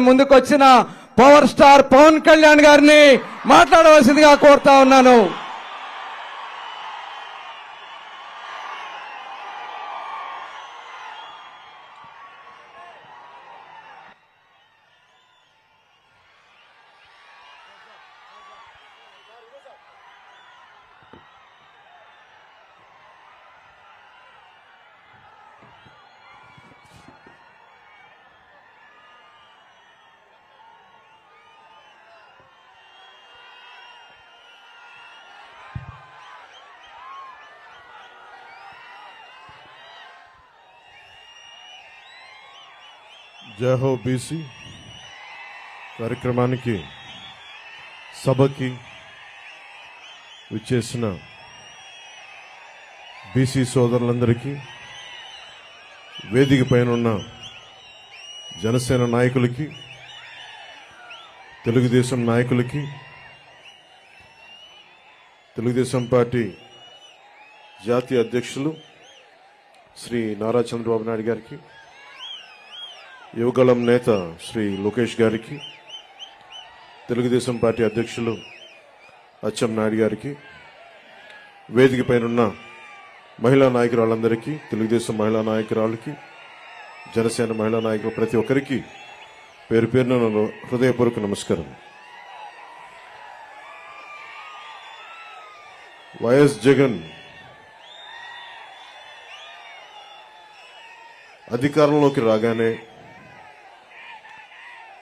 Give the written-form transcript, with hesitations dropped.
ముందుకొచ్చిన power star Pawan Kalyan గారిని మాట్లాడవలసిందిగా కోరుతా ఉన్నాను. జై హో బీసీ కార్యక్రమానికి సభకి విచ్చేసిన బీసీ సోదరులందరికీ, వేదిక పైన ఉన్న జనసేన నాయకులకి, తెలుగుదేశం నాయకులకి, తెలుగుదేశం పార్టీ జాతీయ అధ్యక్షులు శ్రీ నారా చంద్రబాబు నాయుడు గారికి, యువగళం నేత శ్రీ లోకేష్ గారికి, తెలుగుదేశం పార్టీ అధ్యక్షులు అచ్చెం నాయుడు గారికి, వేదిక పైన మహిళా నాయకురాళ్ళందరికీ, తెలుగుదేశం మహిళా నాయకురాళ్ళకి, జనసేన మహిళా నాయకులు ప్రతి ఒక్కరికి పేరు పేరున హృదయపూర్వక నమస్కారం. వైఎస్ జగన్ అధికారంలోకి రాగానే